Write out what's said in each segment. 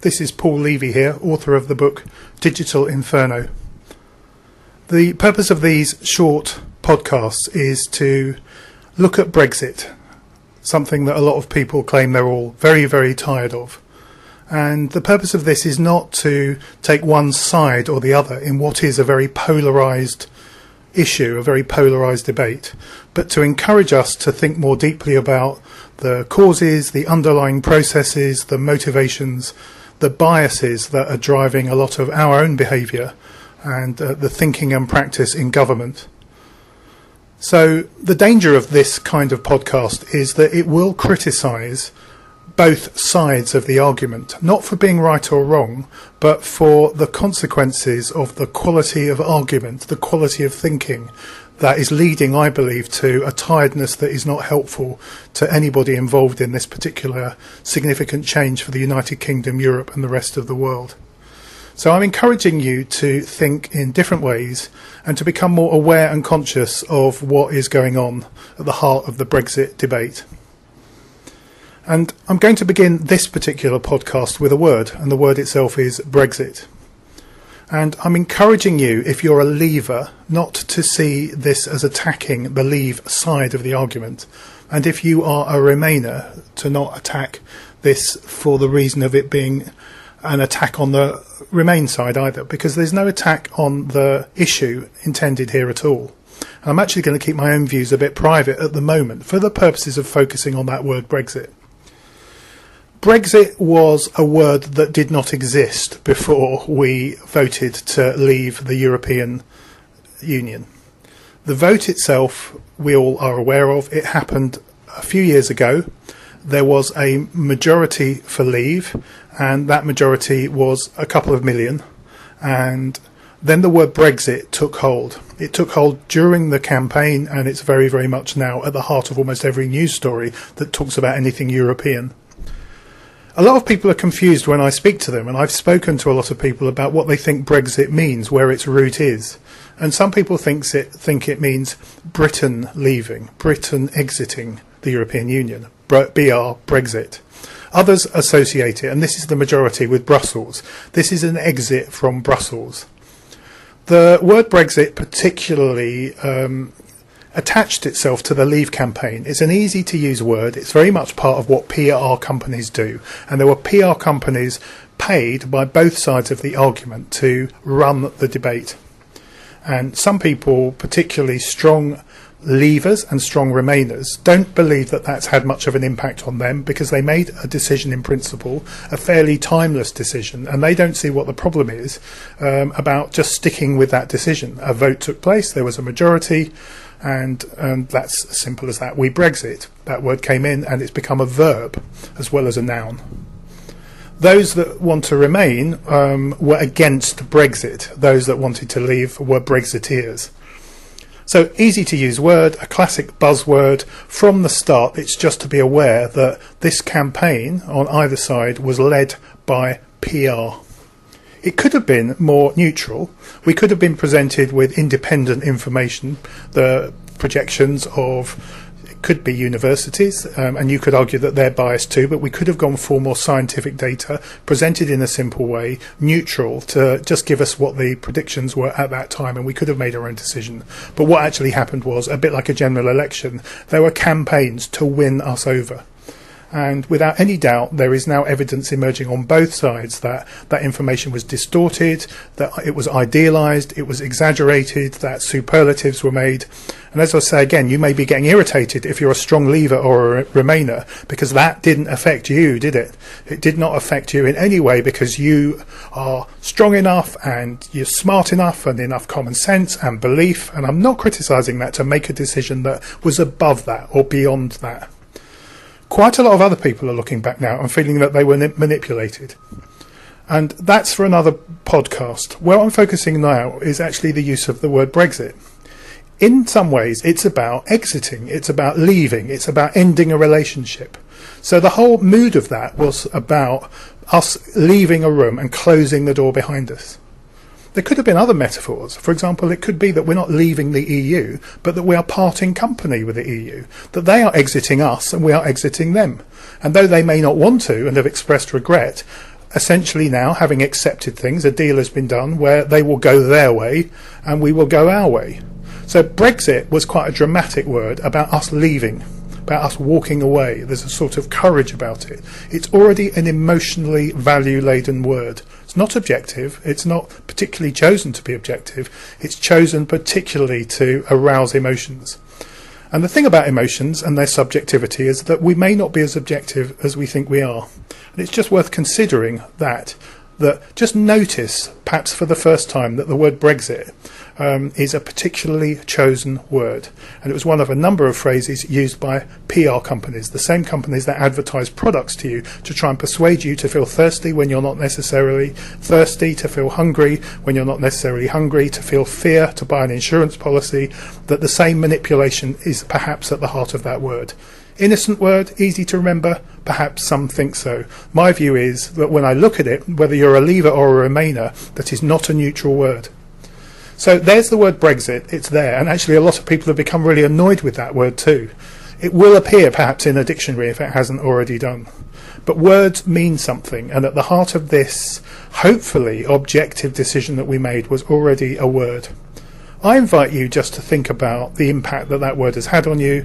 This is Paul Levy here, author of the book Digital Inferno. The purpose of these short podcasts is to look at Brexit, something that a lot of people claim they're all very, very tired of. And the purpose of this is not to take one side or the other in what is a very polarised issue, a very polarised debate, but to encourage us to think more deeply about the causes, the underlying processes, the motivations, the biases that are driving a lot of our own behaviour and the thinking and practice in government. So the danger of this kind of podcast is that it will criticise both sides of the argument, not for being right or wrong, but for the consequences of the quality of argument, the quality of thinking that is leading, I believe, to a tiredness that is not helpful to anybody involved in this particular significant change for the United Kingdom, Europe and the rest of the world. So I'm encouraging you to think in different ways and to become more aware and conscious of what is going on at the heart of the Brexit debate. And I'm going to begin this particular podcast with a word, and the word itself is Brexit. And I'm encouraging you, if you're a leaver, not to see this as attacking the leave side of the argument. And if you are a Remainer, to not attack this for the reason of it being an attack on the Remain side either, because there's no attack on the issue intended here at all. And I'm actually going to keep my own views a bit private at the moment for the purposes of focusing on that word Brexit. Brexit was a word that did not exist before we voted to leave the European Union. The vote itself, we all are aware of. It happened a few years ago. There was a majority for leave, and that majority was a couple of million. And then the word Brexit took hold. It took hold during the campaign, and it's very, very much now at the heart of almost every news story that talks about anything European. A lot of people are confused when I speak to them, and I've spoken to a lot of people about what they think Brexit means, where its root is. And some people think it means Britain leaving, Britain exiting the European Union, BR, Brexit. Others associate it, and this is the majority, with Brussels. This is an exit from Brussels. The word Brexit particularly attached itself to the Leave campaign. It's an easy to use word. It's very much part of what PR companies do. And there were PR companies paid by both sides of the argument to run the debate. And some people, particularly strong Leavers and strong Remainers, don't believe that that's had much of an impact on them because they made a decision in principle, a fairly timeless decision, and they don't see what the problem is about just sticking with that decision. A vote took place, there was a majority, and that's as simple as that. We Brexit. That word came in and it's become a verb as well as a noun. Those that want to remain were against Brexit. Those that wanted to leave were Brexiteers. So easy to use word, a classic buzzword. From the start, it's just to be aware that this campaign on either side was led by PR. It could have been more neutral. We could have been presented with independent information, the projections of, it could be universities, and you could argue that they're biased too, but we could have gone for more scientific data, presented in a simple way, neutral, to just give us what the predictions were at that time, and we could have made our own decision. But what actually happened was, a bit like a general election, there were campaigns to win us over. And without any doubt, there is now evidence emerging on both sides that that information was distorted, that it was idealised, it was exaggerated, that superlatives were made. And as I say again, you may be getting irritated if you're a strong Leaver or a Remainer, because that didn't affect you, did it? It did not affect you in any way because you are strong enough and you're smart enough and enough common sense and belief. And I'm not criticising that to make a decision that was above that or beyond that. Quite a lot of other people are looking back now and feeling that they were manipulated. And that's for another podcast. Where I'm focusing now is actually the use of the word Brexit. In some ways, it's about exiting, it's about leaving, it's about ending a relationship. So the whole mood of that was about us leaving a room and closing the door behind us. There could have been other metaphors. For example, it could be that we're not leaving the EU, but that we are parting company with the EU, that they are exiting us and we are exiting them. And though they may not want to and have expressed regret, essentially now, having accepted things, a deal has been done where they will go their way and we will go our way. So Brexit was quite a dramatic word about us leaving, about us walking away. There's a sort of courage about it. It's already an emotionally value-laden word. It's not objective. It's not particularly chosen to be objective. It's chosen particularly to arouse emotions. And the thing about emotions and their subjectivity is that we may not be as objective as we think we are. And it's just worth considering that just notice, perhaps for the first time, that the word Brexit is a particularly chosen word. And it was one of a number of phrases used by PR companies, the same companies that advertise products to you to try and persuade you to feel thirsty when you're not necessarily thirsty, to feel hungry when you're not necessarily hungry, to feel fear, to buy an insurance policy, that the same manipulation is perhaps at the heart of that word. Innocent word, easy to remember? Perhaps some think so. My view is that when I look at it, whether you're a leaver or a remainer, that is not a neutral word. So there's the word Brexit, it's there, and actually a lot of people have become really annoyed with that word too. It will appear perhaps in a dictionary if it hasn't already done. But words mean something, and at the heart of this, hopefully, objective decision that we made was already a word. I invite you just to think about the impact that that word has had on you,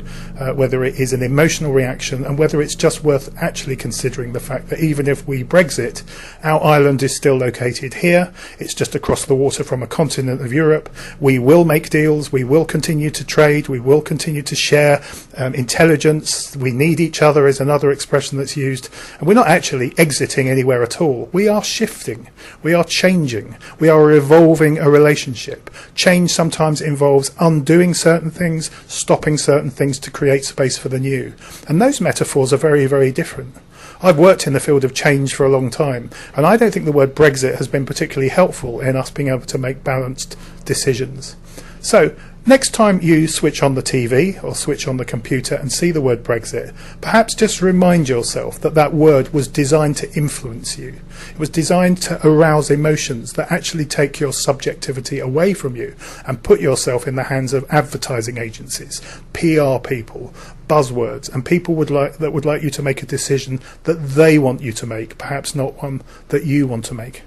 whether it is an emotional reaction and whether it's just worth actually considering the fact that even if we Brexit, our island is still located here. It's just across the water from a continent of Europe. We will make deals. We will continue to trade. We will continue to share intelligence. We need each other is another expression that's used. And we're not actually exiting anywhere at all. We are shifting. We are changing. We are evolving a relationship. Change sometimes involves undoing certain things, stopping certain things to create space for the new. And those metaphors are very, very different. I've worked in the field of change for a long time, and I don't think the word Brexit has been particularly helpful in us being able to make balanced decisions. So, next time you switch on the TV or switch on the computer and see the word Brexit, perhaps just remind yourself that that word was designed to influence you. It was designed to arouse emotions that actually take your subjectivity away from you and put yourself in the hands of advertising agencies, PR people, buzzwords, and people would like you to make a decision that they want you to make, perhaps not one that you want to make.